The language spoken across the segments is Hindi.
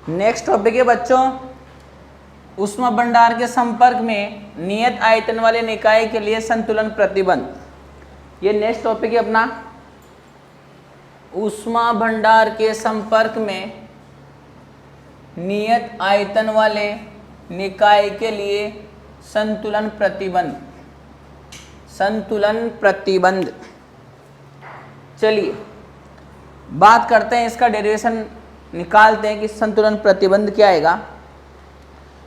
नेक्स्ट टॉपिक है बच्चों ऊष्मा भंडार के संपर्क में नियत आयतन वाले निकाय के लिए संतुलन प्रतिबंध। ये नेक्स्ट टॉपिक है अपना ऊष्मा भंडार के संपर्क में नियत आयतन वाले निकाय के लिए संतुलन प्रतिबंध। संतुलन प्रतिबंध, चलिए बात करते हैं, इसका डेरिवेशन निकालते हैं कि संतुलन प्रतिबंध क्या आएगा।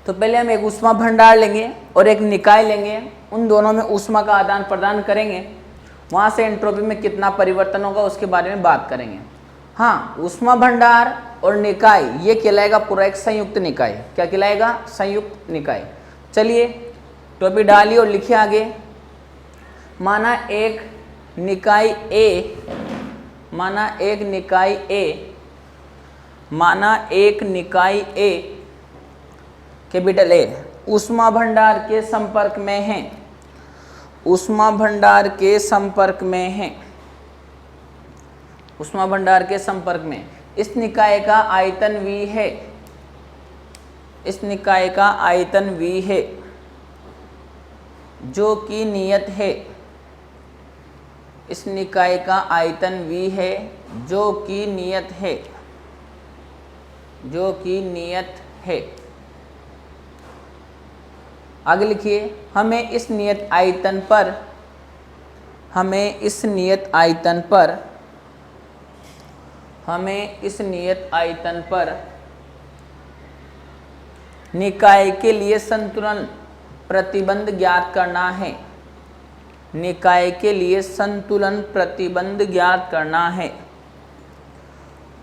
तो पहले हम एक ऊष्मा भंडार लेंगे और एक निकाय लेंगे, उन दोनों में ऊष्मा का आदान प्रदान करेंगे, वहाँ से एंट्रोपी में कितना परिवर्तन होगा उसके बारे में बात करेंगे। हाँ, ऊष्मा भंडार और निकाय ये कहलाएगा पूरा एक संयुक्त निकाय। क्या कहलाएगा? संयुक्त निकाय। चलिए टोपी डालिए और लिखिए आगे। माना एक निकाय ए, माना एक निकाय ए, माना एक निकाय ए कैपिटल ए ऊष्मा भंडार के संपर्क में है, ऊष्मा भंडार के संपर्क में है, ऊष्मा भंडार के संपर्क में। इस निकाय का आयतन V है, इस निकाय का आयतन V है जो कि नियत है, इस निकाय का आयतन V है जो कि नियत है, जो कि नियत है। आगे लिखिए, हमें इस नियत आयतन पर, हमें इस नियत आयतन पर, हमें इस नियत आयतन पर निकाय के लिए संतुलन प्रतिबंध ज्ञात करना है, निकाय के लिए संतुलन प्रतिबंध ज्ञात करना है,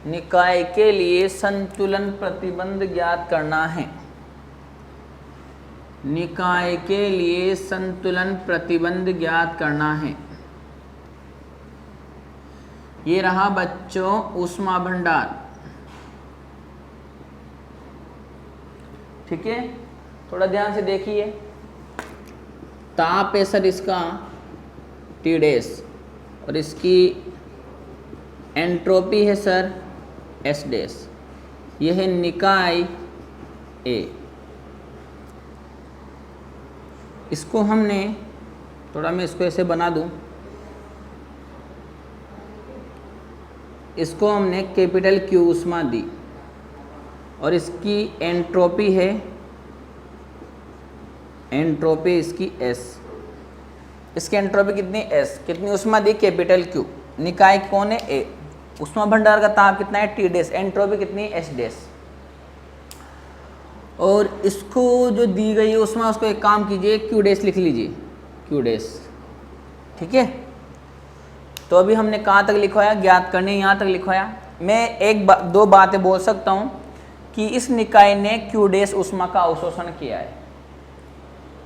निकाय के लिए संतुलन प्रतिबंध ज्ञात करना है, निकाय के लिए संतुलन प्रतिबंध ज्ञात करना है। ये रहा बच्चों ऊष्मा भंडार। ठीक है, थोड़ा ध्यान से देखिए। ताप है सर इसका T डैश और इसकी एंट्रोपी है सर S डैश। यह है निकाय A। इसको हमने थोड़ा, मैं इसको ऐसे बना दूं, इसको हमने कैपिटल Q ऊष्मा दी और इसकी एंट्रोपी है, एंट्रोपी इसकी S। इसकी एंट्रोपी कितनी? S। कितनी ऊष्मा दी? Capital Q। निकाय कौन है? A। ऊष्मा भंडार का ताप कितना है? T dash. एंट्रोपी कितनी है? S dash. और इसको जो दी गई है ऊष्मा, उसको एक काम कीजिए, Q डैश लिख लीजिए, Q डैश। ठीक है, तो अभी हमने कहाँ तक लिखवाया? ज्ञात करने, यहाँ तक लिखवाया। मैं दो बातें बोल सकता हूँ कि इस निकाय ने Q डैश ऊष्मा का अवशोषण किया है,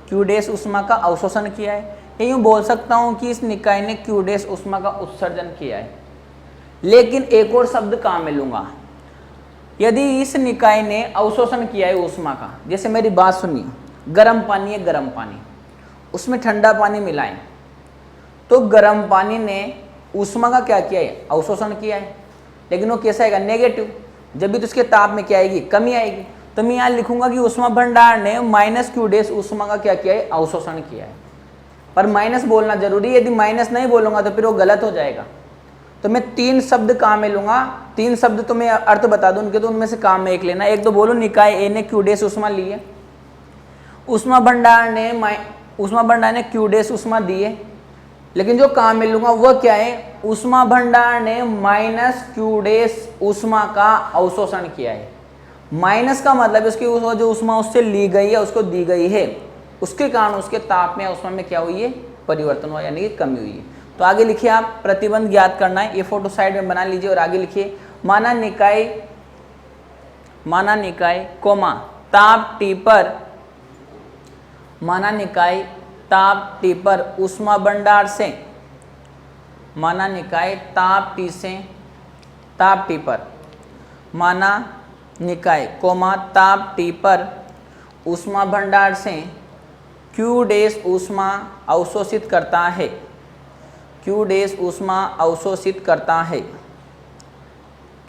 Q डैश ऊष्मा का अवशोषण किया है। या यूँ बोल सकता हूँ कि इस निकाय ने Q डैश ऊष्मा का उत्सर्जन किया है। लेकिन एक और शब्द काम में लूँगा, यदि इस निकाय ने अवशोषण किया है ऊष्मा का, जैसे मेरी बात सुनिए, गर्म पानी है, गर्म पानी, उसमें ठंडा पानी मिलाएं, तो गर्म पानी ने ऊष्मा का क्या किया है? अवशोषण किया है। लेकिन वो कैसा आएगा? नेगेटिव। जब भी तो उसके ताप में क्या आएगी? कमी आएगी। तो मैं यहाँ लिखूंगा कि ऊष्मा भंडार ने -Q डैश ऊष्मा का क्या किया है? अवशोषण किया है। पर माइनस बोलना जरूरी है, यदि माइनस नहीं बोलूंगा तो फिर वो गलत हो जाएगा। तो मैं तीन शब्द काम में लूंगा, तीन शब्द तो मैं अर्थ बता दूं उनके, तो उनमें से काम में एक लेना। एक तो बोलो निकाय ए ने Q डैश ऊष्मा ली है, ऊष्मा भंडार ने Q डैश ऊष्मा दी है, लेकिन जो काम में लूंगा वह क्या है? ऊष्मा भंडार ने -Q डैश ऊष्मा का अवशोषण किया है। माइनस का मतलब उसकी जो ऊष्मा उससे ली गई है, उसको दी गई है, उसके कारण उसके ताप में ऊष्मा में क्या हुई है? परिवर्तन हुआ, यानी कि कमी हुई है। तो आगे लिखिए, आप प्रतिबंध ज्ञात करना है, ये फोटो साइड में बना लीजिए और आगे लिखिए, माना निकाय कोमा ताप T पर, माना निकाय ताप T पर ऊष्मा भंडार से, माना निकाय ताप T से, ताप T पर, माना निकाय कोमा ताप T पर ऊष्मा भंडार से Q डैश ऊष्मा अवशोषित करता है, Q डैश ऊष्मा अवशोषित करता है,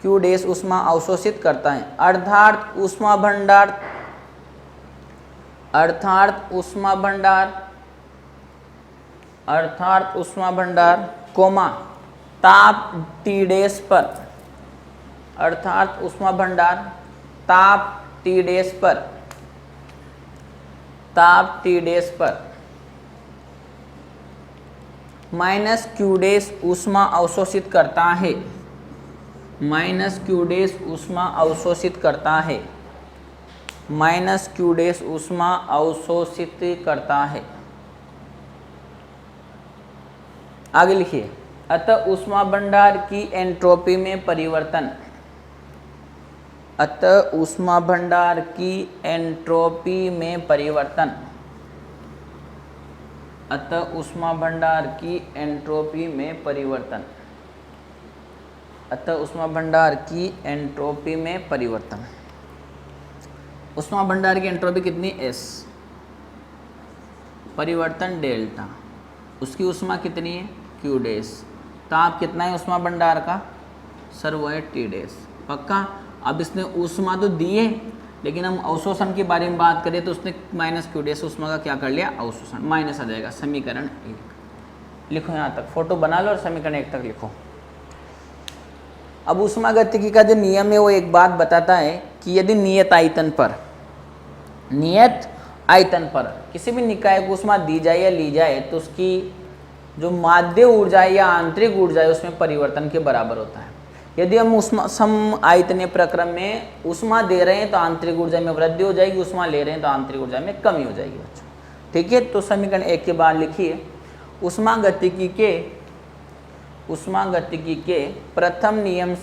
Q डैश ऊष्मा अवशोषित करता है, अर्थात ऊष्मा भंडार, कोमा ताप T डैश पर, अर्थात ऊष्मा भंडार ताप T डैश पर माइनस Q डैश ऊष्मा अवशोषित करता है, आगे लिखिए, अतः ऊष्मा भंडार की एंट्रोपी में परिवर्तन, ऊष्मा भंडार की एंट्रोपी कितनी, S, परिवर्तन डेल्टा, उसकी ऊष्मा कितनी है, Q डैश, ताप कितना है ऊष्मा भंडार का, सर वो है T डैश, पक्का। अब इसने ऊष्मा तो दी है, लेकिन हम अवशोषण के बारे में बात करें तो उसने माइनस Q डैश ऊष्मा का क्या कर लिया, अवशोषण, माइनस आ जाएगा। समीकरण 1 लिखो, यहाँ तक फोटो बना लो और समीकरण 1 तक लिखो। अब ऊष्मा गतिकी का जो नियम है वो एक बात बताता है कि यदि नियत आयतन पर किसी भी निकाय को ऊष्मा दी जाए या ली जाए तो उसकी जो माध्य ऊर्जा है या आंतरिक ऊर्जा है उसमें परिवर्तन के बराबर होता है। यदि हम ऊष्मा सम आयतनीय प्रक्रम में ऊष्मा दे रहे हैं तो आंतरिक ऊर्जा में वृद्धि हो जाएगी, ऊष्मा ले रहे हैं तो आंतरिक ऊर्जा में कमी हो जाएगी बच्चों, ठीक है। तो समीकरण 1 के बाद लिखिए, ऊष्मा गतिकी के प्रथम नियम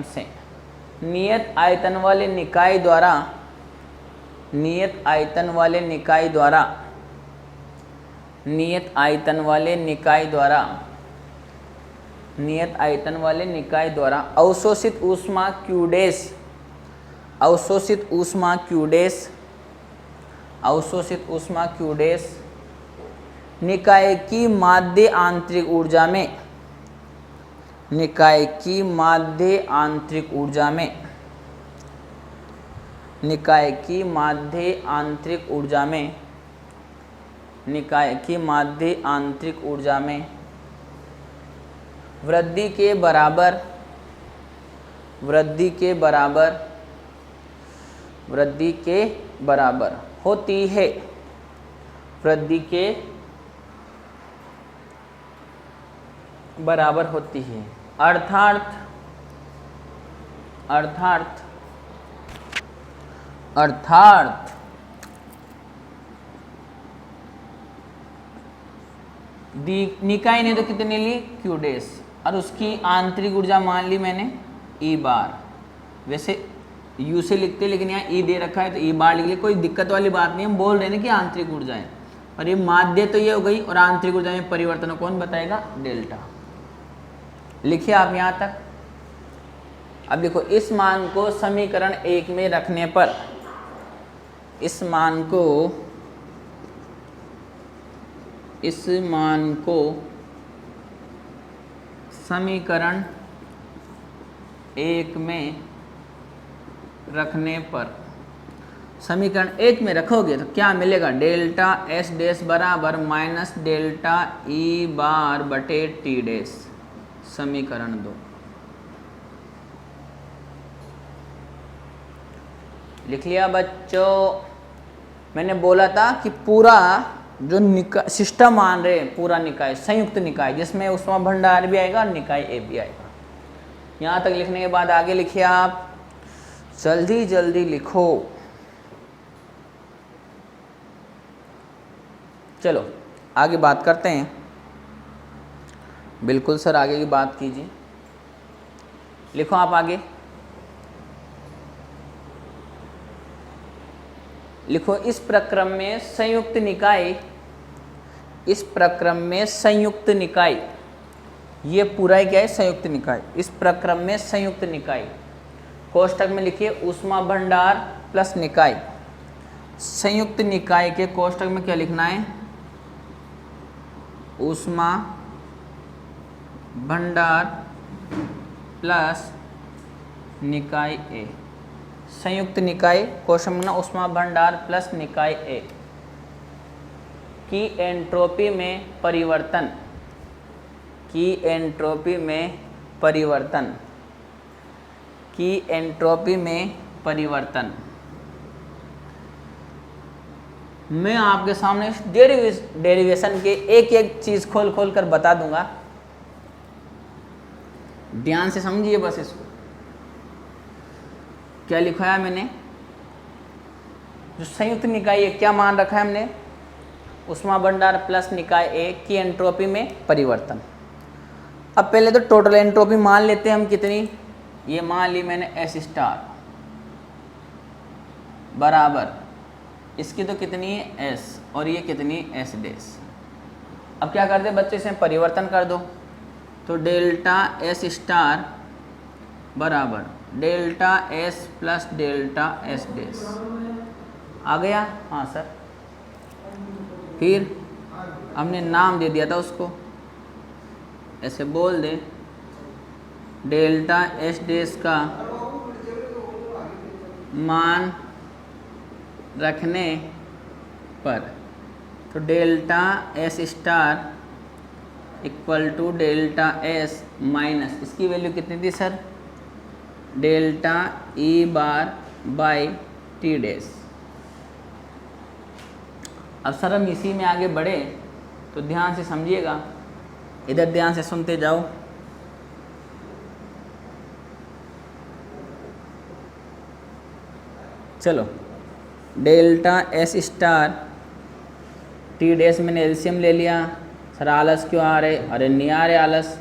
से नियत आयतन वाले निकाय द्वारा अवशोषित ऊष्मा Q डैश निकाय की माध्य आंतरिक ऊर्जा में वृद्धि के बराबर होती है, अर्थात निकाय ने तो कितने ली, Q डैश, और उसकी आंतरिक ऊर्जा मान ली मैंने E बार, वैसे U से लिखते लेकिन यहाँ E दे रखा है तो E बार लिख लिया, कोई दिक्कत वाली बात नहीं। हम बोल रहे हैं कि आंतरिक ऊर्जा है, और ये माध्य तो ये हो गई, और आंतरिक ऊर्जा में परिवर्तन कौन बताएगा, डेल्टा। लिखिए आप यहाँ तक। अब देखो, इस मान को समीकरण 1 में रखने पर, इस मान को समीकरण 1 में रखने पर, समीकरण 1 में रखोगे तो क्या मिलेगा, डेल्टा S डैश बराबर माइनस डेल्टा E बार बटे T डैश, समीकरण 2। लिख लिया बच्चों। मैंने बोला था कि पूरा जो निकाय सिस्टम मान रहे हैं, पूरा निकाय संयुक्त निकाय जिसमें ऊष्मा भंडार भी आएगा और निकाय ए भी आएगा। यहाँ तक लिखने के बाद आगे लिखिए आप, जल्दी जल्दी लिखो। चलो आगे बात करते हैं। बिल्कुल सर, आगे की बात कीजिए। लिखो आप आगे, लिखो। इस प्रक्रम में संयुक्त निकाय, ये पूरा क्या है, संयुक्त निकाय। इस प्रक्रम में संयुक्त निकाय, कोष्टक में लिखिए ऊष्मा भंडार प्लस निकाय। संयुक्त निकाय के कोष्टक में क्या लिखना है, ऊष्मा भंडार प्लस निकाय ए, संयुक्त निकाय क्वेश्चन में ऊष्मा भंडार प्लस निकाय ए की एंट्रोपी में परिवर्तन, की एंट्रोपी में परिवर्तन, की एंट्रोपी में परिवर्तन। मैं आपके सामने डेरिवेशन के एक एक चीज खोल खोल कर बता दूंगा, ध्यान से समझिए बस इसको। क्या लिखा है मैंने, जो संयुक्त निकाय है क्या मान रखा है हमने, ऊष्मा भंडार प्लस निकाय ए की एंट्रोपी में परिवर्तन। अब पहले तो टोटल एंट्रोपी मान लेते हैं हम कितनी, ये मान ली मैंने एस स्टार बराबर इसकी तो कितनी है एस और ये कितनी एस डैश। अब क्या करते बच्चे, इसे परिवर्तन कर दो, तो डेल्टा एस स्टार बराबर delta S plus delta S dash आ गया। हाँ सर, फिर हमने नाम दे दिया था उसको, ऐसे बोल दे डेल्टा एस डैश का मान रखने पर, तो delta S star equal to delta S minus इसकी वैल्यू कितनी थी sir, delta E bar by T dash. अब सर हम इसी में आगे बढ़े तो ध्यान से समझिएगा, इधर ध्यान से सुनते जाओ। चलो, delta S star T dash मैंने एलसीएम ले लिया। सर आलस क्यों आ रहे, अरे नहीं आ रहे आलस।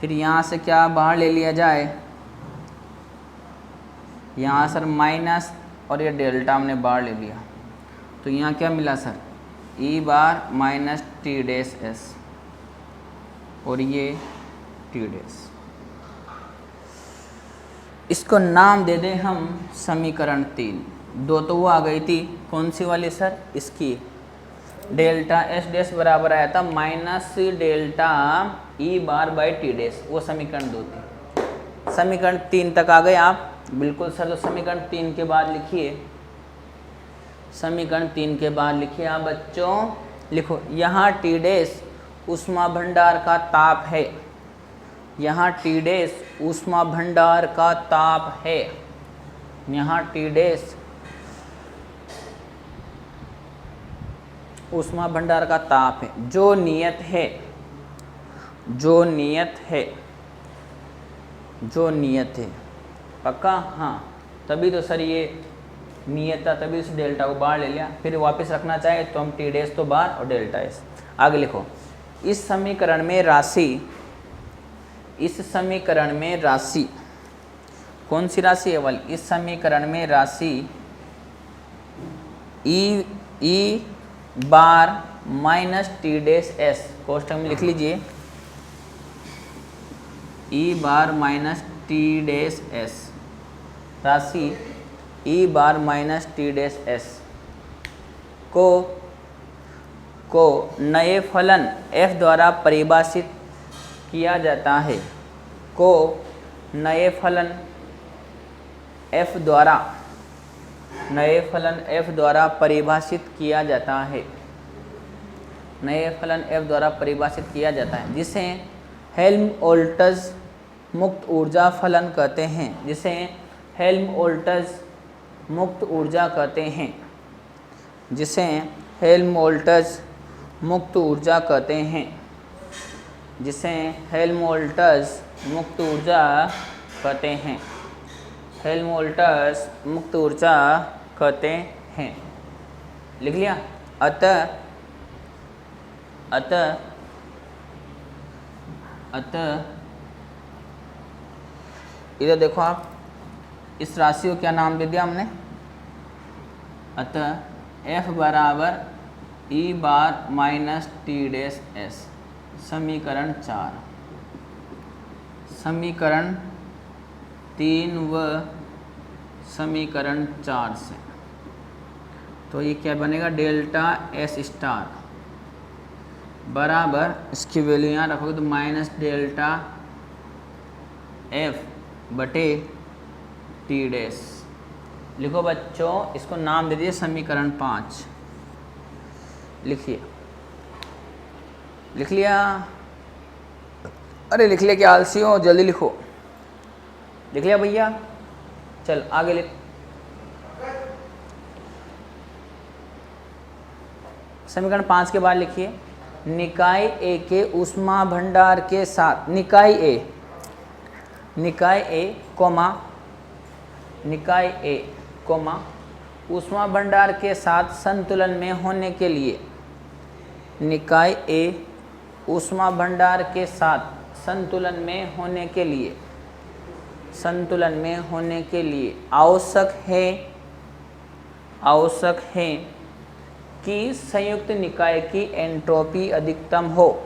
फिर यहाँ से क्या बाहर ले लिया जाए, यहाँ सर माइनस और ये डेल्टा हमने बाहर ले लिया, तो यहाँ क्या मिला सर, ई बार माइनस टी डैश एस और ये टी डैश। इसको नाम दे दें हम समीकरण 3। दो तो वो आ गई थी, कौन सी वाली सर, इसकी डेल्टा एस डैश बराबर आया था minus delta E bar by T dash, वो समीकरण 2 थी। समीकरण 3 तक आ गए आप, बिल्कुल सर। तो समीकरण 3 के बाद लिखिए, समीकरण 3 के बाद लिखिए आप बच्चों, लिखो यहाँ टी डैश ऊष्मा भंडार का ताप है, यहाँ टी डैश ऊष्मा भंडार का ताप है, यहाँ टी डैश ऊष्मा भंडार का ताप है, जो नियत है, जो नियत है, जो नियत है। पक्का, हाँ। तभी तो सर ये नियत था, तभी उस डेल्टा को बाहर ले लिया। फिर वापस रखना चाहे तो हम टी डैश तो बाहर और डेल्टा एस आगे लिखो। इस समीकरण में राशि, इस समीकरण में राशि कौन सी राशि है वाली, इस समीकरण में राशि ई बार माइनस टी डैश एस, कोष्ठक में लिख लीजिए ई बार माइनस टी डैश एस, राशि ई बार माइनस टी डैश एस को नए फलन f द्वारा परिभाषित किया जाता है, को नए फलन f द्वारा, नए फलन f द्वारा परिभाषित किया जाता है, नए फलन f द्वारा परिभाषित किया जाता है, जिसे हेल्महोल्ट्ज़ मुक्त ऊर्जा फलन कहते हैं, जिसे हेल्महोल्ट्ज़ मुक्त ऊर्जा कहते हैं, जिसे हेल्महोल्ट्ज़ मुक्त ऊर्जा कहते हैं, जिसे हेल्महोल्ट्ज़ मुक्त ऊर्जा कहते हैं, हेल्महोल्ट्ज़ मुक्त ऊर्जा कहते हैं। लिख लिया। अतः इधर देखो आप, इस राशि को क्या नाम दे दिया हमने, अतः f बराबर ई बार माइनस टी डैश एस, समीकरण 4, समीकरण 3 व समीकरण 4 से तो ये क्या बनेगा, डेल्टा एस स्टार बराबर, इसकी वैल्यू यहाँ रखोगे तो माइनस डेल्टा एफ बटे टी डैश। लिखो बच्चों, इसको नाम दे दीजिए समीकरण 5। लिखिए, लिख लिया? अरे लिख लिया क्या आलसी हो, जल्दी लिखो। लिख लिया भैया? चल आगे लिख। समीकरण 5 के बाद लिखिए, निकाय ए के ऊष्मा भंडार के साथ, निकाय ए कोमा ऊष्मा भंडार के साथ संतुलन में होने के लिए, निकाय ए ऊष्मा भंडार के साथ संतुलन में होने के लिए, आवश्यक है कि संयुक्त निकाय की एंट्रोपी अधिकतम हो।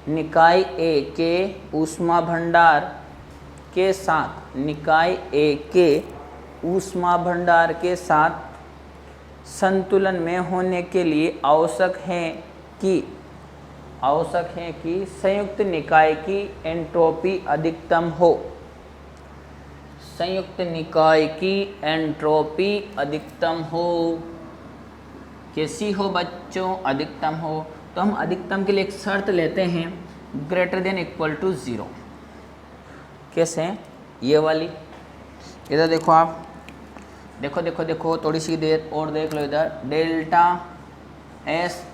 निकाय ए के ऊष्मा भंडार के साथ, निकाय ए के ऊष्मा भंडार के साथ संतुलन में होने के लिए आवश्यक है कि संयुक्त निकाय की एंट्रोपी अधिकतम हो। संयुक्त निकाय की एंट्रोपी अधिकतम हो। कैसी हो बच्चों? अधिकतम हो। तो हम अधिकतम के लिए एक शर्त लेते हैं, ग्रेटर देन इक्वल टू 0। कैसे? ये वाली, इधर देखो आप, देखो थोड़ी सी देर और देख लो इधर, delta S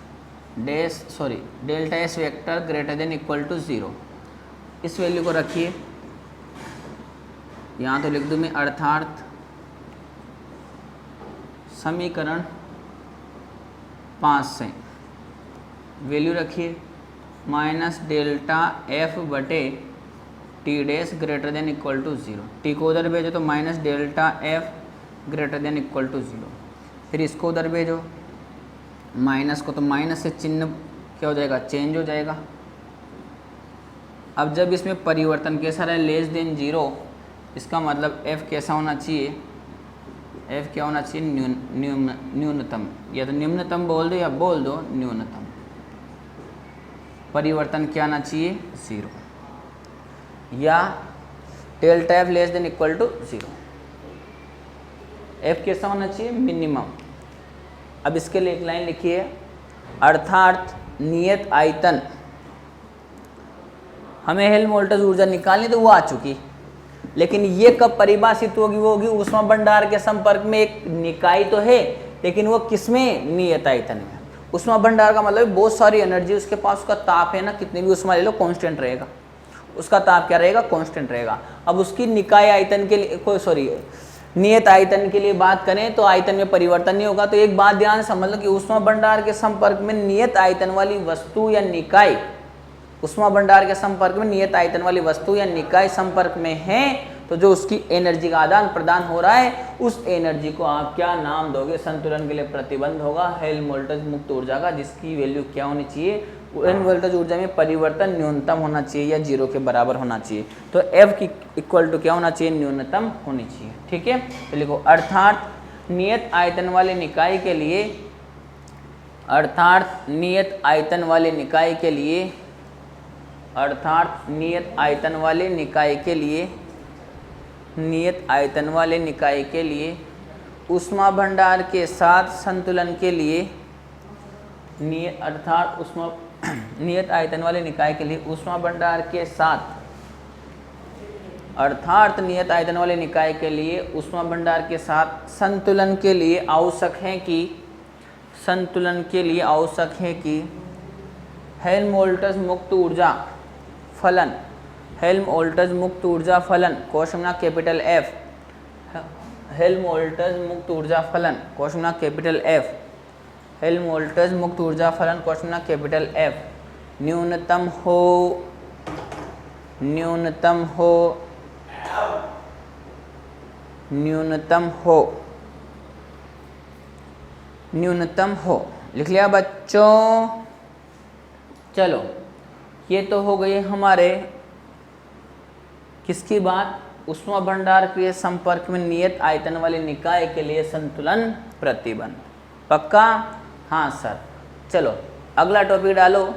vector greater than equal to 0। इस वैल्यू को रखिए, यहाँ तो लिख दूँ मैं, अर्थात समीकरण 5 से वैल्यू रखिए माइनस डेल्टा एफ बटे T dash greater than equal to 0। T को उधर भेजो तो minus delta F greater than equal to 0। फिर इसको उधर भेजो, माइनस को, तो माइनस से चिन्ह क्या हो जाएगा, चेंज हो जाएगा। अब जब इसमें परिवर्तन कैसा रहे, लेस देन 0, इसका मतलब f कैसा होना चाहिए, f क्या होना चाहिए, न्यूनतम। या तो निम्नतम बोल दो या बोल दो न्यूनतम। परिवर्तन क्या आना चाहिए, 0, या delta F less than equal to 0। f कैसा होना चाहिए, मिनिमम। अब इसके लिए एक लाइन लिखिए, अर्थात नियत आयतन, हमें हेल्महोल्ट्ज़ ऊर्जा निकालनी तो वो आ चुकी, लेकिन ये कब परिभाषित होगी, वो होगी ऊष्मा भंडार के संपर्क में। एक निकाय तो है, लेकिन वो किसमें, नियत आयतन में। ऊष्मा भंडार का मतलब बहुत सारी एनर्जी उसके पास, उसका ताप है ना, कितनी भी ऊष्मा ले लो कांस्टेंट रहेगा, उसका ताप क्या रहेगा, कांस्टेंट रहेगा। अब उसकी निकाय आयतन के लिए, नियत आयतन के लिए बात करें तो आयतन में परिवर्तन नहीं होगा। तो एक बात ध्यान समझ लो कि ऊष्मा भंडार के संपर्क में नियत आयतन वाली वस्तु या निकाय, ऊष्मा भंडार के संपर्क में नियत आयतन वाली वस्तु या निकाय संपर्क में है, तो जो उसकी एनर्जी का आदान प्रदान हो रहा है, उस एनर्जी को आप क्या नाम दोगे, संतुलन के लिए प्रतिबंध होगा हेल्महोल्ट्ज़ मुक्त ऊर्जा का, जिसकी वैल्यू क्या होनी चाहिए, हेल्महोल्ट्ज़ ऊर्जा में परिवर्तन न्यूनतम होना चाहिए या 0 के बराबर होना चाहिए। तो F की इक्वल टू क्या होना चाहिए, न्यूनतम होनी चाहिए। ठीक है, तो लिखो, अर्थात नियत आयतन वाले निकाय के लिए, अर्थात नियत आयतन वाले निकाय के लिए, अर्थात नियत आयतन वाले निकाय के लिए, नियत आयतन वाले निकाय के लिए ऊष्मा भंडार के साथ संतुलन के लिए, अर्थात नियत आयतन वाले निकाय के लिए ऊष्मा भंडार के साथ, अर्थात नियत आयतन वाले निकाय के लिए ऊष्मा भंडार के साथ संतुलन के लिए आवश्यक है कि, संतुलन के लिए आवश्यक है कि हेल्महोल्ट्ज़ मुक्त ऊर्जा फलन, हेल्महोल्ट्ज़ मुक्त ऊर्जा फलन कोशमना कैपिटल F, हेल्महोल्ट्ज़ मुक्त ऊर्जा फलन कोशमना कैपिटल F, हेल्महोल्ट्ज़ मुक्त ऊर्जा फलन कोशमना कैपिटल F न्यूनतम हो, न्यूनतम हो, न्यूनतम हो, न्यूनतम हो। लिख लिया बच्चों? चलो, ये तो हो गई हमारे किसकी बात, ऊष्मा भंडार के संपर्क में नियत आयतन वाले निकाय के लिए संतुलन प्रतिबंध। पक्का? हाँ सर। चलो अगला टॉपिक डालो,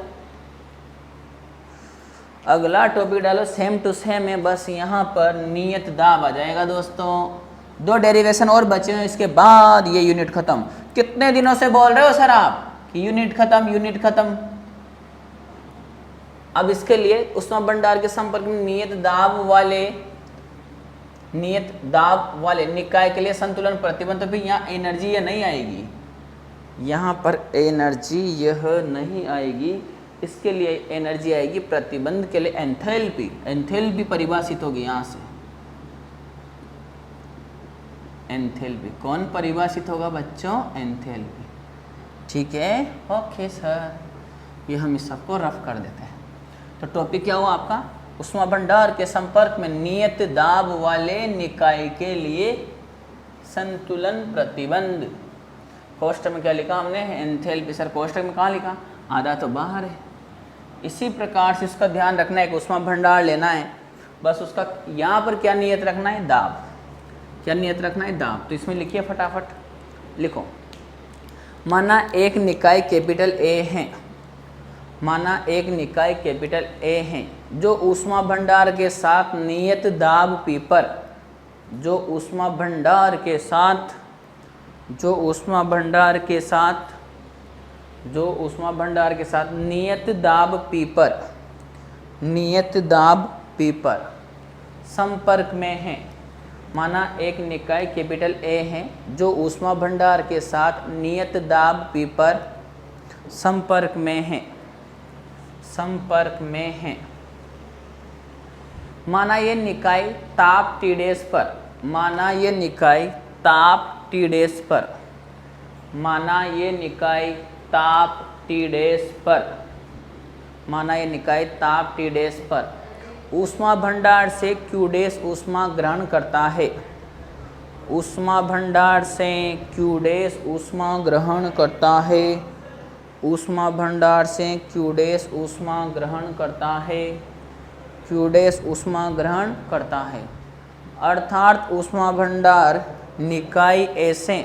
अगला टॉपिक डालो, सेम टू सेम है, बस यहाँ पर नियत दाब आ जाएगा दोस्तों। 2 डेरिवेशन और बचे हैं, इसके बाद ये यूनिट खत्म। कितने दिनों से बोल रहे हो सर आप कि यूनिट खत्म, यूनिट खत्म। अब इसके लिए ऊष्मा भंडार के संपर्क में नियत दाब वाले निकाय के लिए संतुलन प्रतिबंध। तो फिर यहाँ एनर्जी यह नहीं आएगी, यहाँ पर एनर्जी यह नहीं आएगी, इसके लिए एनर्जी आएगी प्रतिबंध के लिए एंथैल्पी। एंथैल्पी परिभाषित होगी यहाँ से। एंथैल्पी कौन परिभाषित होगा बच्चों? एंथैल्पी। ठीक है, ओके सर, ये हम इस सबको रफ कर देते हैं। तो टॉपिक क्या हुआ आपका? ऊष्मा भंडार के संपर्क में नियत दाब वाले निकाय के लिए संतुलन प्रतिबंध। कोष्ठक में क्या लिखा हमने? एंथैल्पी। सर कोष्ठक में कहाँ लिखा? आधा तो बाहर है। इसी प्रकार से इसका ध्यान रखना है कि ऊष्मा भंडार लेना है, बस उसका यहाँ पर क्या नियत रखना है? दाब। क्या नियत रखना है? दाब। तो इसमें लिखिए फटाफट, लिखो। माना एक निकाय कैपिटल ए है, माना एक निकाय कैपिटल ए है जो ऊष्मा भंडार के साथ नियत दाब पी पर, जो ऊष्मा भंडार के साथ नियत दाब पी पर संपर्क में है। माना एक निकाय कैपिटल ए है जो ऊष्मा भंडार के साथ नियत दाब पी पर संपर्क में है। माना ये निकाय ताप T' पर, माना ये निकाय ताप T' पर ऊष्मा भंडार से Q' ऊष्मा ग्रहण करता है। ऊष्मा भंडार से Q' ऊष्मा ग्रहण करता है। ऊष्मा भंडार से Q' ऊष्मा ग्रहण करता है। अर्थात ऊष्मा भंडार निकाय ए से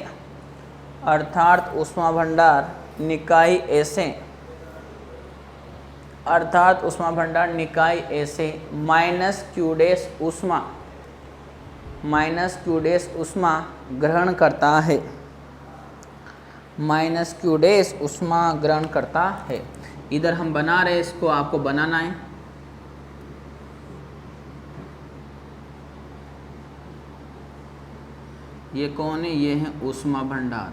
माइनस Q' ऊष्मा ग्रहण करता है। इधर हम बना रहे, इसको आपको बनाना है। ये कौन है? ये है ऊष्मा भंडार।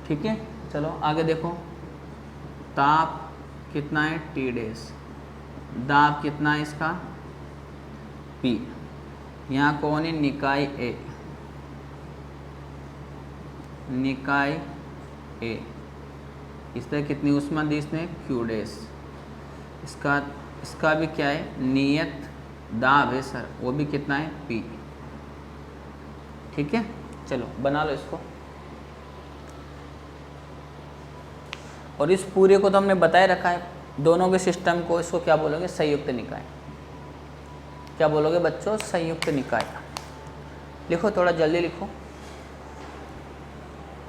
ठीक है, चलो आगे देखो। ताप कितना है? T'। दाब कितना है इसका? P। यहाँ कौन है? निकाय ए। इसमें कितनी ऊष्मा दी इसने? Q'। इसका भी क्या है? नियत दाब है सर, वो भी कितना है? P। ठीक है, चलो बना लो इसको। और इस पूरे को तो हमने बताए रखा है, दोनों के सिस्टम को। इसको क्या बोलोगे? संयुक्त निकाय। क्या बोलोगे बच्चों? संयुक्त निकाय। लिखो, थोड़ा जल्दी लिखो।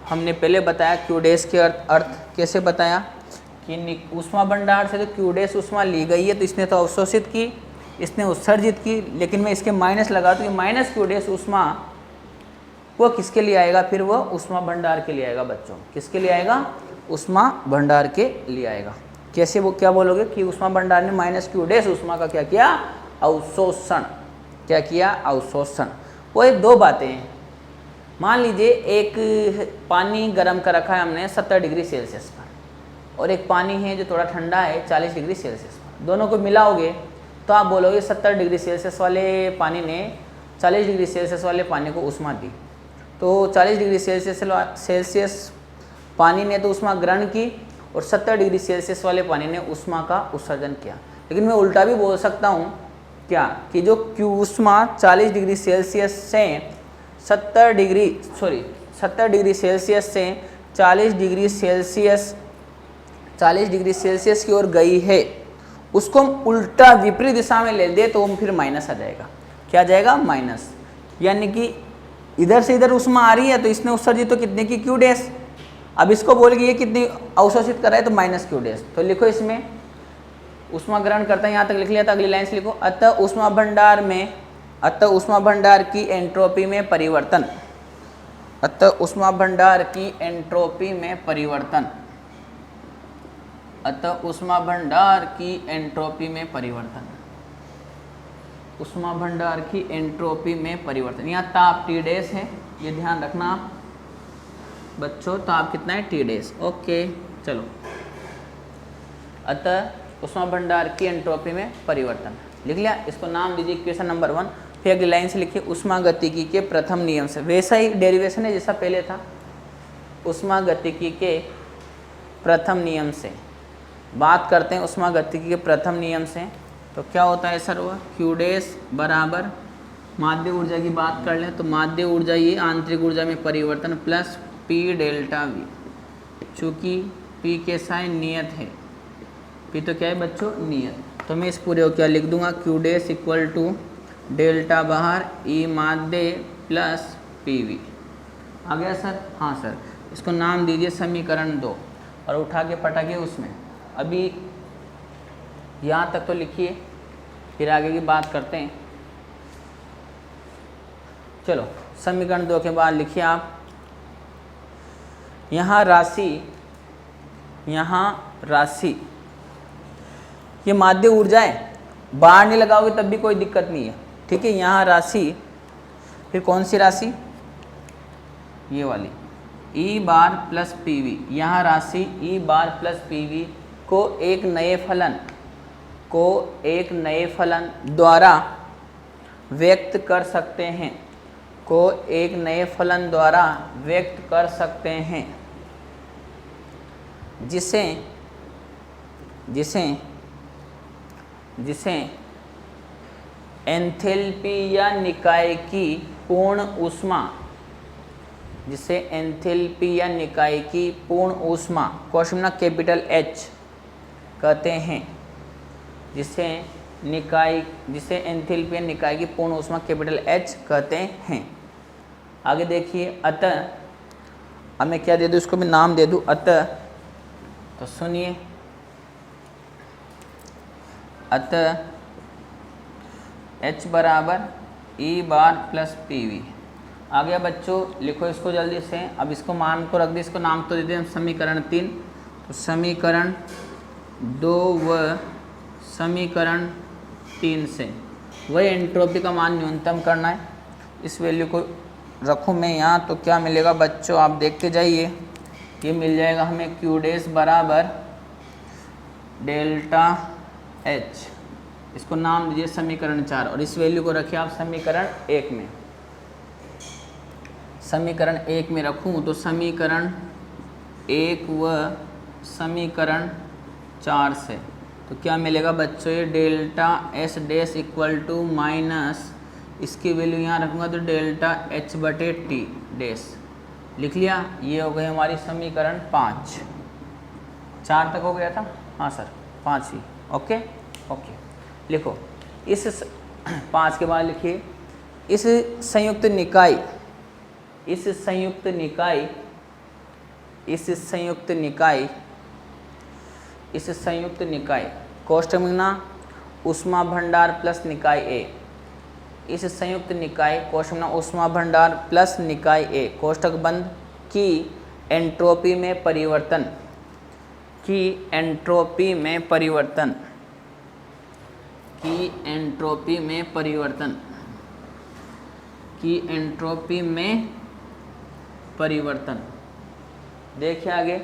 हमने पहले बताया Q' के अर्थ कैसे बताया कि ऊष्मा भंडार से तो Q' ऊष्मा ली गई है, तो इसने तो अवशोषित की, इसने उत्सर्जित की, लेकिन मैं इसके माइनस लगा दूँ कि माइनस Q' ऊष्मा वो किसके लिए आएगा? फिर वो ऊष्मा भंडार के लिए आएगा बच्चों। किसके लिए आएगा? ऊष्मा भंडार के लिए आएगा। कैसे? वो क्या बोलोगे कि ऊष्मा भंडार ने माइनस Q' ऊष्मा का क्या किया? अवशोषण। क्या किया? अवशोषण। वो एक 2 बातें हैं। मान लीजिए एक पानी गर्म कर रखा है हमने 70 डिग्री सेल्सियस पर, और एक पानी है जो थोड़ा ठंडा है 40 डिग्री सेल्सियस पर। दोनों को मिलाओगे तो आप बोलोगे 70 डिग्री सेल्सियस वाले पानी ने 40 डिग्री सेल्सियस वाले पानी को ऊष्मा दी। तो 40 डिग्री सेल्सियस पानी ने तो ऊष्मा ग्रहण की, और 70 डिग्री सेल्सियस वाले पानी ने ऊष्मा का उत्सर्जन किया। लेकिन मैं उल्टा भी बोल सकता हूँ, क्या कि जो Q ऊष्मा 40 डिग्री सेल्सियस से 70 डिग्री सेल्सियस से 40 डिग्री सेल्सियस की ओर गई है, उसको हम उल्टा विपरीत दिशा में ले दे तो वो फिर माइनस आ जाएगा। क्या आ जाएगा? माइनस। यानी कि इधर से इधर उष्मा आ रही है तो इसने उत्सर्जित तो कितने की क्यू डैश। अब इसको बोल के ये कितनी अवशोषित कर रहा है तो माइनस क्यू डैश। तो लिखो इसमें उष्मा ग्रहण करता है, यहाँ तक लिख लिया था, अगली लाइन से लिखो अतः उष्मा भंडार की एंट्रोपी में परिवर्तन। अतः उष्मा भंडार की एंट्रोपी में परिवर्तन। अतः उष्मा भंडार की एंट्रोपी में परिवर्तन। उष्मा भंडार की एंट्रोपी में परिवर्तन। यहाँ ताप टी डैश है, ये ध्यान रखना आप बच्चों। ताप कितना है? T dash. ओके चलो। अतः उष्मा भंडार की एंट्रोपी में परिवर्तन लिख लिया। इसको नाम दीजिए इक्वेशन नंबर 1। फिर अगली लाइन से लिखिए उष्मा गतिकी के प्रथम नियम से। वैसा ही डेरिवेशन है जैसा पहले था। उष्मा गतिकी के प्रथम नियम से बात करते हैं। उष्मा गतिकी के प्रथम नियम से तो क्या होता है सर? वह क्यू डैश बराबर माध्य ऊर्जा की बात कर लें तो माध्य ऊर्जा ये आंतरिक ऊर्जा में परिवर्तन प्लस पी डेल्टा वी। चूँकि पी कैसा है? नियत है। पी तो क्या है बच्चों? नियत। तो मैं इस पूरे को क्या लिख दूंगा? Q dash equal to delta बाहर ई माध्य प्लस पी वी। आ गया सर? हाँ सर। इसको नाम दीजिए समीकरण 2 और उठा के पटाके उसमें। अभी यहाँ तक तो लिखिए, फिर आगे की बात करते हैं। चलो समीकरण 2 के बाद लिखिए आप यहाँ राशि ये माध्य ऊर्जा है, बाहर नहीं लगाओगे तब भी कोई दिक्कत नहीं है, ठीक है। यहाँ राशि, फिर कौन सी राशि? ये वाली ई बार प्लस पी वी। यहाँ राशि ई बार प्लस पी वी को एक नए फलन द्वारा व्यक्त कर सकते हैं। जिसे एंथैल्पी या निकाय की पूर्ण ऊष्मा क्वेश्चन ना कैपिटल एच कहते हैं। जिसे एंथैल्पी या निकाय की पूर्ण ऊष्मा कैपिटल एच कहते हैं। आगे देखिए अतः, अब मैं क्या दे दूँ? इसको मैं नाम दे दूँ अतः। तो सुनिए, अतः H बराबर ई बार प्लस पी वी। आ गया बच्चों? लिखो इसको जल्दी से। अब इसको मान को रख दे, इसको नाम तो देते हैं समीकरण 3। तो समीकरण 2 व समीकरण 3 से वही एंट्रोपी का मान न्यूनतम करना है। इस वैल्यू को रखूँ मैं यहाँ तो क्या मिलेगा बच्चों? आप देखते जाइए। ये मिल जाएगा हमें क्यू डैश बराबर डेल्टा एच। इसको नाम दीजिए समीकरण 4 और इस वैल्यू को रखिए आप समीकरण 1 में। समीकरण 1 में रखूँ तो समीकरण 1 व समीकरण 4 से तो क्या मिलेगा बच्चों? ये delta S dash equal to minus, इसकी वैल्यू यहाँ रखूँगा तो डेल्टा एच बटे टी डैश। लिख लिया। ये हो गई हमारी समीकरण 5। 4 तक हो गया था? हाँ सर 5 ही। Okay okay. लिखो इस 5 के बाद लिखिए इस संयुक्त निकाय कोष्ठक में ना उष्मा भंडार प्लस निकाय ए। इस संयुक्त निकाय कोष्ठक में उष्मा भंडार प्लस निकाय ए कोष्ठक बंद की एंट्रोपी में परिवर्तन देखिए आगे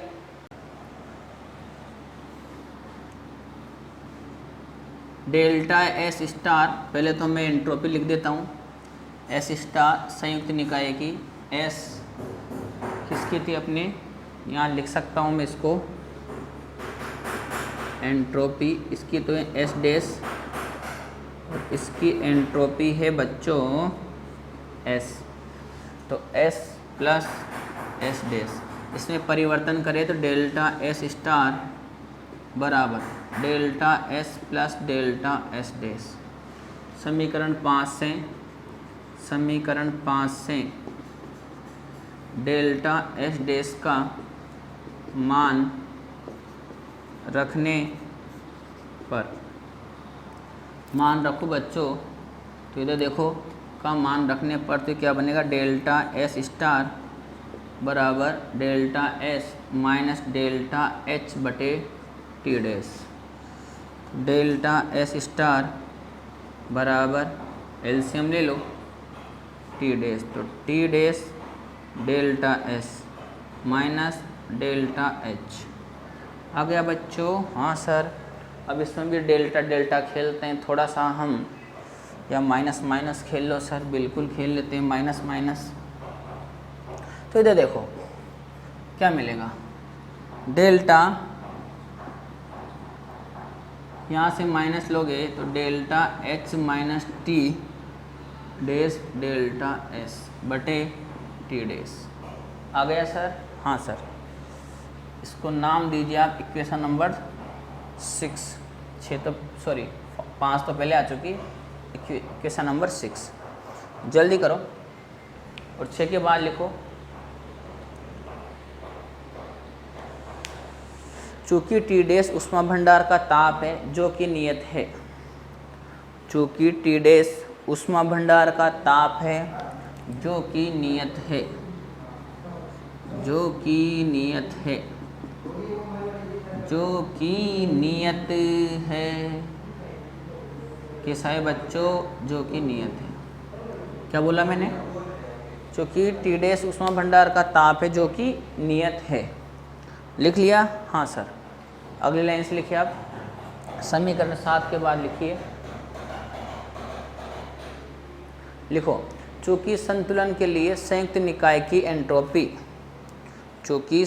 डेल्टा एस स्टार, पहले तो मैं एंट्रोपी लिख देता हूँ। एस स्टार संयुक्त निकाय की, एस किसकी थी अपने, यहाँ लिख सकता हूँ मैं इसको एंट्रोपी, इसकी तो एस डैश और इसकी एंट्रोपी है बच्चों एस, तो एस प्लस एस डैश। इसमें परिवर्तन करें तो डेल्टा एस स्टार बराबर delta S plus delta S dash. समीकरण 5 से डेल्टा एस डैश का मान रखने पर, मान रखो बच्चों, तो इधर देखो का मान रखने पर तो क्या बनेगा, डेल्टा एस स्टार बराबर delta S minus delta H बटे T dash. Delta S star बराबर एलसीएम ले लो टी डैश, तो T dash delta S minus delta H आ गया बच्चों। हाँ सर, अब इसमें भी डेल्टा डेल्टा खेलते हैं थोड़ा सा हम, या माइनस माइनस खेल लो सर, बिल्कुल खेल लेते हैं माइनस माइनस। तो इधर देखो क्या मिलेगा, डेल्टा यहाँ से माइनस लोगे तो delta H minus T dash delta S बटे टी डैश आ गया सर। हाँ सर, इसको नाम दीजिए आप इक्वेशन नंबर 6 तो सॉरी 5 तो पहले आ चुकी, इक्वेशन नंबर 6 जल्दी करो और 6 के बाद लिखो, चूँकि टी डैश ऊष्मा भंडार का ताप है जो कि नियत है, चूँकि टी डैश ऊष्मा भंडार का ताप है जो कि नियत है, जो कि नियत है, जो कि नियत है, कैसा है बच्चों, जो कि नियत है। क्या बोला मैंने, चूँकि टी डैश ऊष्मा भंडार का ताप है जो कि नियत है, लिख लिया। हाँ सर, अगली लाइन से लिखिए आप, समीकरण 7 के बाद लिखिए, लिखो चूँकि संतुलन के लिए संयुक्त निकाय की एंट्रोपी, चूँकि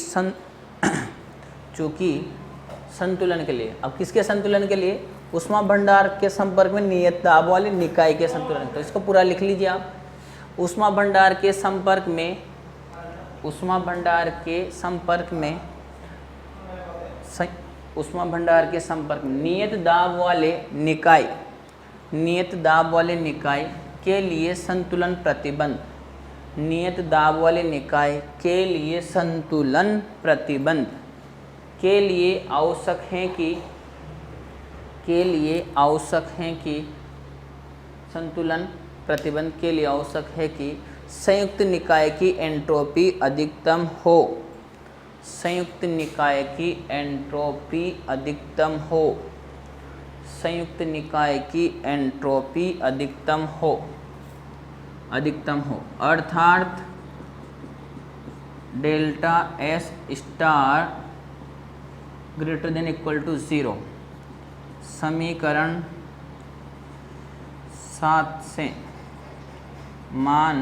संतुलन के लिए, अब किसके संतुलन के लिए, ऊष्मा भंडार के संपर्क में नियत दाब वाले निकाय के संतुलन, तो इसको पूरा लिख लीजिए आप, ऊष्मा भंडार के संपर्क में, ऊष्मा भंडार के संपर्क में, ऊष्मा भंडार के संपर्क में नियत दाब वाले निकाय, नियत दाब वाले निकाय के लिए संतुलन प्रतिबंध, नियत दाब वाले निकाय के लिए संतुलन प्रतिबंध के लिए आवश्यक है कि, के लिए आवश्यक है कि, संतुलन प्रतिबंध के लिए आवश्यक है कि संयुक्त निकाय की एंट्रोपी अधिकतम हो, संयुक्त निकाय की एंट्रोपी अधिकतम हो, संयुक्त निकाय की एंट्रोपी अधिकतम हो, अधिकतम हो, अर्थात delta S star greater than equal to 0। समीकरण 7 से मान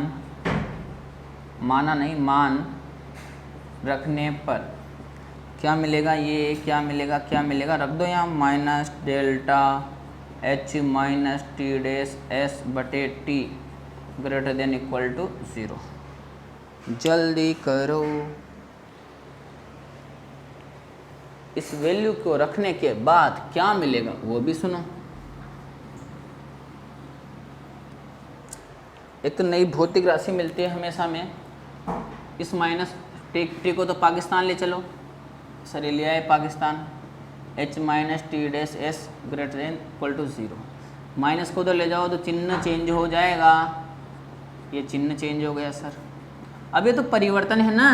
रखने पर क्या मिलेगा, ये क्या मिलेगा, क्या मिलेगा, रख दो यहाँ minus delta H minus T dash S बटे T greater than equal to 0। जल्दी करो, इस वैल्यू को रखने के बाद क्या मिलेगा वो भी सुनो। एक तो नई भौतिक राशि मिलती है हमेशा में, इस माइनस टी को तो पाकिस्तान ले चलो, सर ये लिया है Pakistan, H minus T dash S greater than equal to 0, minus को तो ले जाओ तो चिन्ह चेंज हो जाएगा, ये चिन्ह चेंज हो गया सर। अब ये तो परिवर्तन है ना,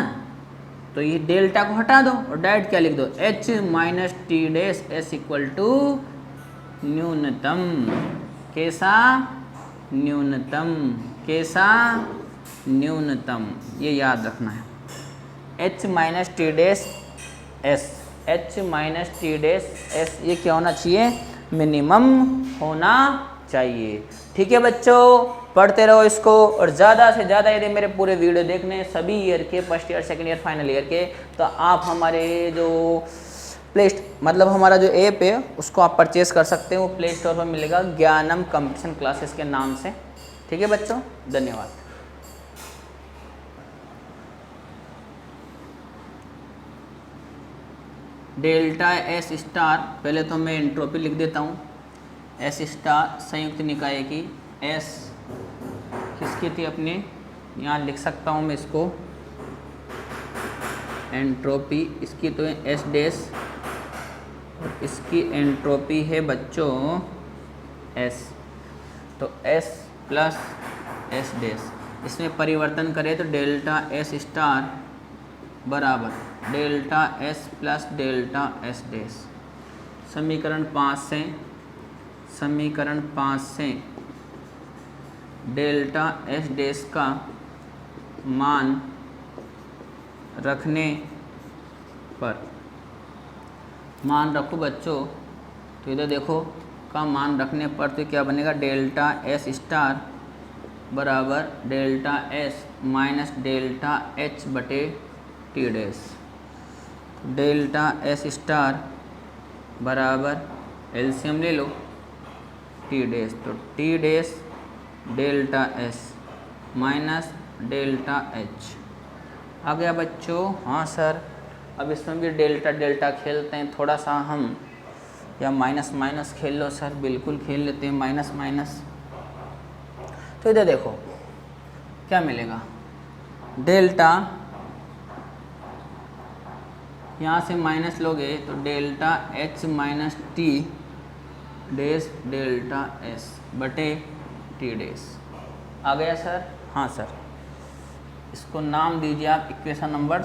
तो ये डेल्टा को हटा दो और डायरेक्ट क्या लिख दो, H minus T dash S equal to न्यूनतम, कैसा न्यूनतम, कैसा न्यूनतम, ये याद रखना है, H minus T dash S, H minus T dash S ये क्या होना चाहिए, मिनिमम होना चाहिए। ठीक है बच्चों, पढ़ते रहो इसको, और ज़्यादा से ज़्यादा यदि मेरे पूरे वीडियो देखने सभी ईयर के, first year second year final year के, तो आप हमारे जो मतलब हमारा जो ऐप है उसको आप परचेस कर सकते हैं, वो प्ले स्टोर पर मिलेगा, ज्ञानम कंपटीशन क्लासेस के नाम से। ठीक है बच्चों, धन्यवाद। डेल्टा एस स्टार, पहले तो मैं एंट्रोपी लिख देता हूँ, एस स्टार संयुक्त निकाय की, एस किसकी थी अपने, यहाँ लिख सकता हूँ मैं इसको, एंट्रोपी इसकी तो है एस डैश, और इसकी एंट्रोपी है बच्चों एस, तो एस प्लस एस डैश, इसमें परिवर्तन करें तो डेल्टा एस स्टार बराबर delta S plus delta S dash. समीकरण 5 से डेल्टा एस डैश का मान रखने पर, मान रखो बच्चों, तो इधर देखो का मान रखने पर तो क्या बनेगा, डेल्टा एस स्टार बराबर delta S minus delta H बटे T dash. Delta S star बराबर एलसीएम ले लो टी डैश, तो T dash delta S minus delta H आ गया बच्चों। हाँ सर, अब इसमें भी डेल्टा डेल्टा खेलते हैं थोड़ा सा हम, या माइनस माइनस खेल लो सर, बिल्कुल खेल लेते हैं माइनस माइनस। तो इधर देखो क्या मिलेगा, डेल्टा यहाँ से माइनस लोगे तो delta H minus T dash delta S बटे टी डैश आ गया सर। हाँ सर, इसको नाम दीजिए आप इक्वेशन नंबर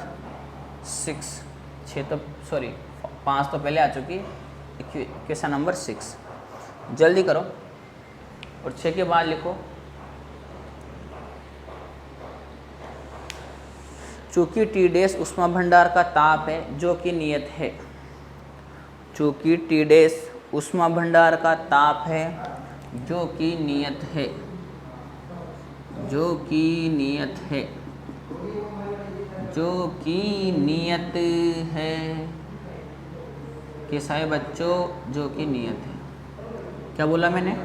6 तो सॉरी 5 तो पहले आ चुकी, इक्वेशन नंबर 6 जल्दी करो, और 6 के बाद लिखो, चूँकि टी डैश ऊष्मा भंडार का ताप है जो कि नियत है, चूँकि टी डैश ऊष्मा भंडार का ताप है जो कि नियत है, जो कि नियत है, जो कि नियत है, कैसा है बच्चों, जो कि नियत है, क्या बोला मैंने,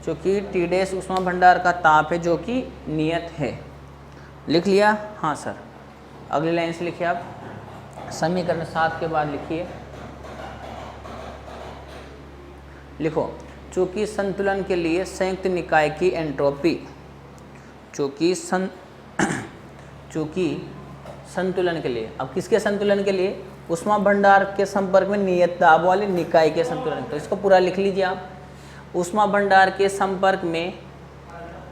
चूँकि टी डैश ऊष्मा भंडार का ताप है जो कि नियत है, लिख लिया। हाँ सर, अगली लाइन से लिखिए आप, समीकरण 7 के बाद लिखिए, लिखो चूँकि संतुलन के लिए संयुक्त निकाय की एंट्रोपी, चूँकि संतुलन के लिए, अब किसके संतुलन के लिए, ऊष्मा भंडार के संपर्क में नियत दाब वाले निकाय के संतुलन, तो इसको पूरा लिख लीजिए आप, ऊष्मा भंडार के संपर्क में,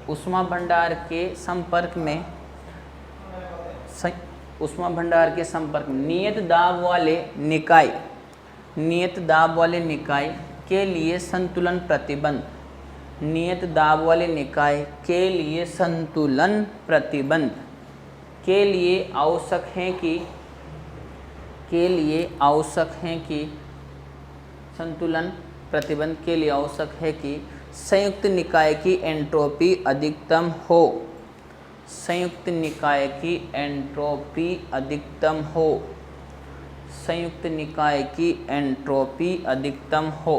ऊष्मा भंडार के संपर्क में, ऊष्मा भंडार के संपर्क में नियत दाब वाले निकाय, नियत दाब वाले निकाय के लिए संतुलन प्रतिबंध, नियत दाब वाले निकाय के लिए संतुलन प्रतिबंध के लिए आवश्यक है कि, के लिए आवश्यक है कि, संतुलन प्रतिबंध के लिए आवश्यक है कि संयुक्त निकाय की एंट्रोपी अधिकतम हो, संयुक्त निकाय की एंट्रोपी अधिकतम हो, संयुक्त निकाय की एंट्रोपी अधिकतम हो,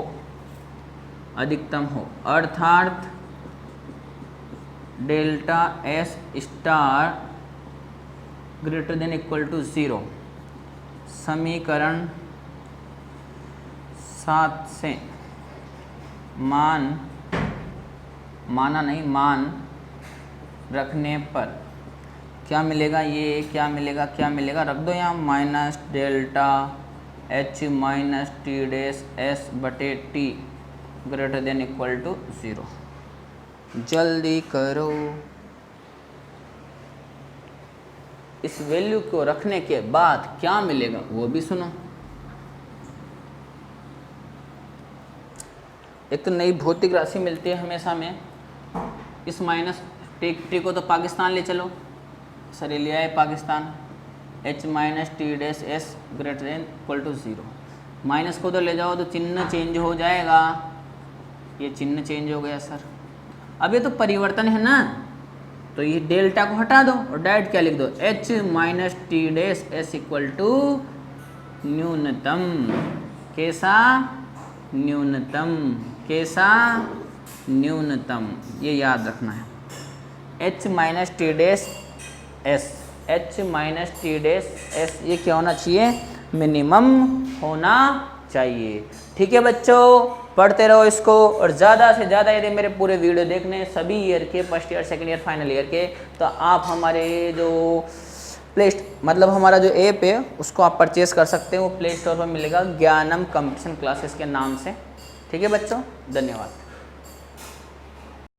अधिकतम हो, अर्थात delta S star greater than equal to 0। समीकरण 7 से मान रखने पर क्या मिलेगा, ये क्या मिलेगा, क्या मिलेगा, रख दो यहाँ, minus delta H minus T dash S बटे T greater than equal to 0। जल्दी करो, इस वैल्यू को रखने के बाद क्या मिलेगा वो भी सुनो। एक तो नई भौतिक राशि मिलती है हमेशा में, इस माइनस टी को तो पाकिस्तान ले चलो, सर लिया है Pakistan, H minus T dash S greater than equal to 0, minus को तो ले जाओ तो चिन्ह चेंज हो जाएगा, ये चिन्ह चेंज हो गया सर, अब ये तो परिवर्तन है ना, तो ये डेल्टा को हटा दो और डायरेक्ट क्या लिख दो, H minus T dash S equal to न्यूनतम, कैसा न्यूनतम, कैसा न्यूनतम, ये याद रखना है, H minus T dash S, H minus T dash S, ये क्या होना चाहिए, मिनिमम होना चाहिए। ठीक है बच्चों, पढ़ते रहो इसको, और ज़्यादा से ज़्यादा यदि मेरे पूरे वीडियो देखने सभी ईयर के, first year, second year, final year के, तो आप हमारे जो मतलब हमारा जो ऐप है उसको आप परचेज़ कर सकते हैं। वो प्ले स्टोर पर मिलेगा, ज्ञानम कंपटीशन क्लासेस के नाम से। ठीक है बच्चों, धन्यवाद।